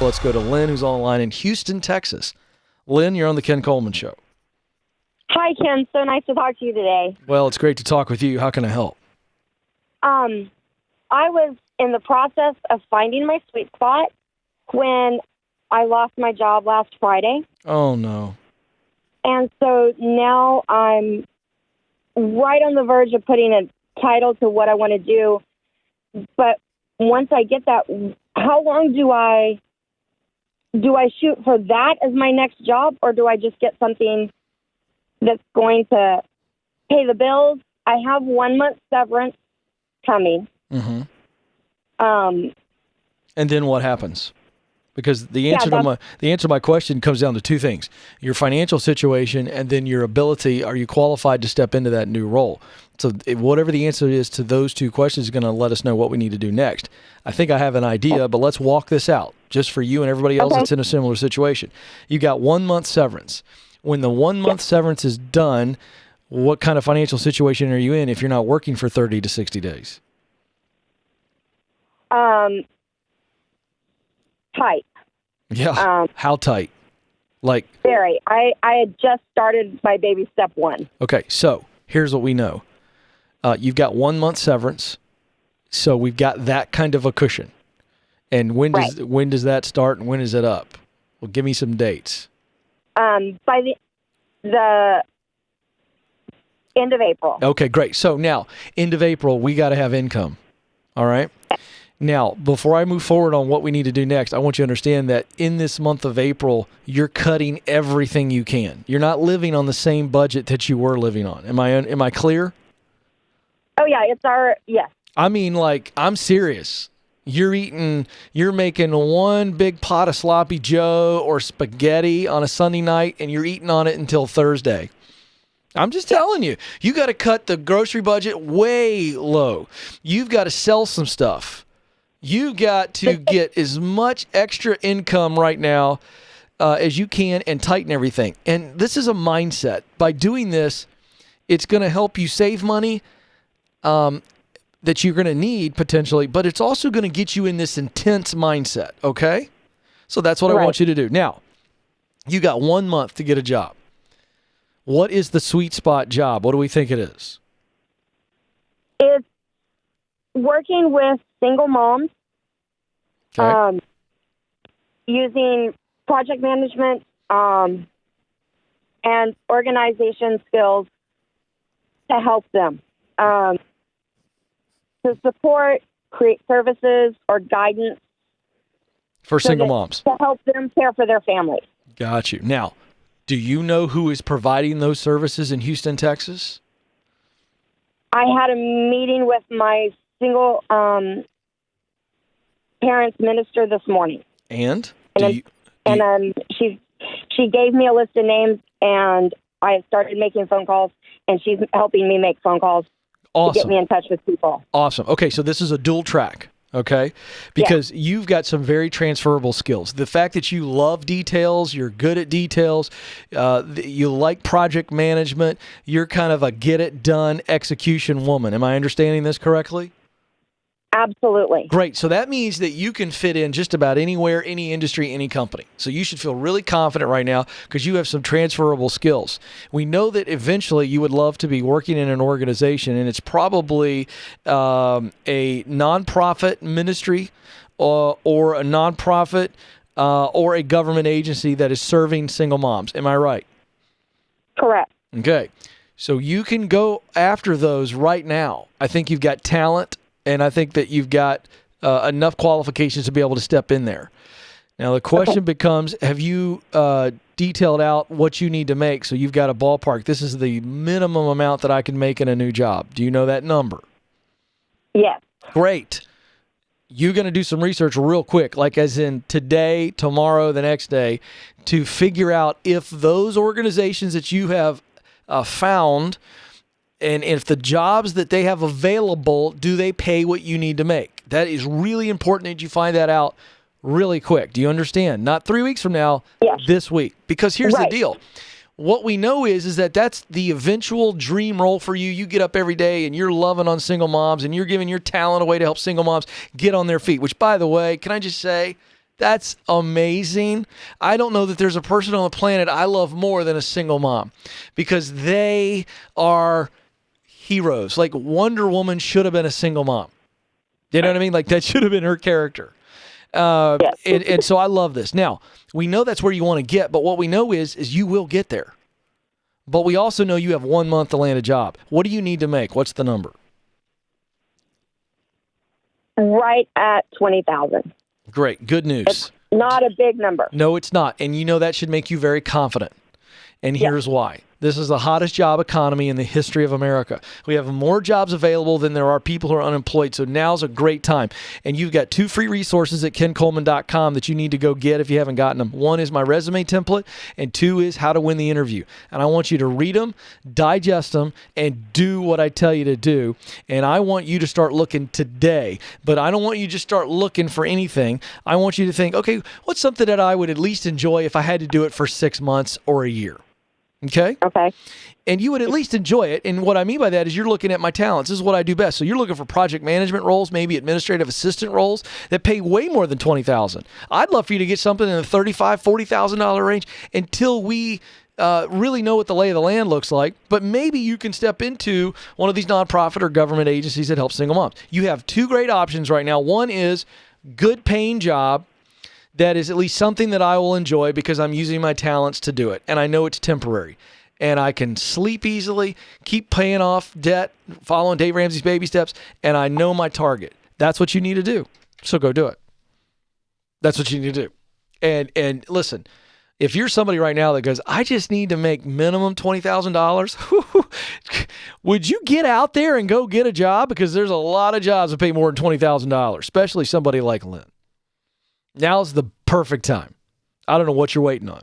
Let's go to Lynn, who's on the line in Houston, Texas. Lynn, you're on the Ken Coleman Show. Hi, Ken. So nice to talk to you today. Well, it's great to talk with you. How can I help? I was in the process of finding my sweet spot when I lost my job last Friday. Oh, no. And so now I'm right on the verge of putting a title to what I want to do. But once I get that, how long do I shoot for that as my next job, or do I just get something that's going to pay the bills? I have 1 month severance coming. Mm-hmm. And then what happens? Because the answer to my question comes down to two things: your financial situation, and then your ability. Are you qualified to step into that new role? So whatever the answer is to those two questions is going to let us know what we need to do next. I think I have an idea, but let's walk this out just for you and everybody else that's in a similar situation. You got 1 month severance. When the 1 month severance is done, what kind of financial situation are you in if you're not working for 30 to 60 days? Tight. Yeah. How tight? Like Very. I had just started my baby step one. Okay, so here's what we know. You've got 1 month severance, so we've got that kind of a cushion. And when does that start and when is it up? Well, give me some dates. By the end of April. Okay, great. So now, end of April, we got to have income. All right? Now, before I move forward on what we need to do next, I want you to understand that in this month of April, you're cutting everything you can. You're not living on the same budget that you were living on. Am I clear? Oh, yeah, yes. I mean, like, I'm serious. You're making one big pot of sloppy Joe or spaghetti on a Sunday night, and you're eating on it until Thursday. I'm just telling you, you got to cut the grocery budget way low. You've got to sell some stuff. You've got to get as much extra income right now as you can and tighten everything. And this is a mindset. By doing this, it's going to help you save money that you're going to need potentially, but it's also going to get you in this intense mindset, okay? So that's what I want you to do. Now, you got 1 month to get a job. What is the sweet spot job? What do we think it is? It's working with single moms, using project management and organization skills to help them, to support, create services or guidance for single moms, to help them care for their families. Got you. Now, do you know who is providing those services in Houston, Texas? I had a meeting with my single parents minister this morning. And? She gave me a list of names, and I have started making phone calls, and she's helping me make phone calls to get me in touch with people. Awesome. Okay, so this is a dual track. Okay? Because you've got some very transferable skills. The fact that you love details, you're good at details, you like project management, you're kind of a get-it-done execution woman. Am I understanding this correctly? Absolutely. Great. So that means that you can fit in just about anywhere, any industry, any company. So you should feel really confident right now because you have some transferable skills. We know that eventually you would love to be working in an organization, and it's probably a nonprofit ministry or a nonprofit or a government agency that is serving single moms. Am I right? Correct. Okay. So you can go after those right now. I think you've got talent. And I think that you've got enough qualifications to be able to step in there. Now, the question becomes, have you detailed out what you need to make so you've got a ballpark? This is the minimum amount that I can make in a new job. Do you know that number? Yes. Great. You're going to do some research real quick, like as in today, tomorrow, the next day, to figure out if those organizations that you have found – and if the jobs that they have available, do they pay what you need to make? That is really important that you find that out really quick. Do you understand? Not 3 weeks from now, this week. Because here's the deal. What we know is that that's the eventual dream role for you. You get up every day and you're loving on single moms and you're giving your talent away to help single moms get on their feet, which, by the way, can I just say, That's amazing. I don't know that there's a person on the planet I love more than a single mom, because they are heroes. Like Wonder Woman should have been a single mom. You know what I mean? Like that should have been her character. Yes. And so I love this. Now, we know that's where you want to get, but what we know is you will get there. But we also know you have 1 month to land a job. What do you need to make? What's the number? Right at 20,000. Great. Good news. It's not a big number. No, it's not. And you know that should make you very confident. And here's why. This is the hottest job economy in the history of America. We have more jobs available than there are people who are unemployed. So now's a great time. And you've got 2 free resources at kencoleman.com that you need to go get if you haven't gotten them. 1 is my resume template, and 2 is how to win the interview. And I want you to read them, digest them, and do what I tell you to do. And I want you to start looking today. But I don't want you to just start looking for anything. I want you to think, okay, what's something that I would at least enjoy if I had to do it for 6 months or a year? Okay? Okay. And you would at least enjoy it. And what I mean by that is you're looking at my talents. This is what I do best. So you're looking for project management roles, maybe administrative assistant roles that pay way more than $20,000. I'd love for you to get something in the $35,000, $40,000 range until we really know what the lay of the land looks like. But maybe you can step into one of these nonprofit or government agencies that help single moms. You have 2 great options right now. One is good paying job that is at least something that I will enjoy because I'm using my talents to do it. And I know it's temporary. And I can sleep easily, keep paying off debt, following Dave Ramsey's baby steps, and I know my target. That's what you need to do. So go do it. That's what you need to do. And listen, if you're somebody right now that goes, I just need to make minimum $20,000, would you get out there and go get a job? Because there's a lot of jobs that pay more than $20,000, especially somebody like Lynn. Now's the perfect time. I don't know what you're waiting on.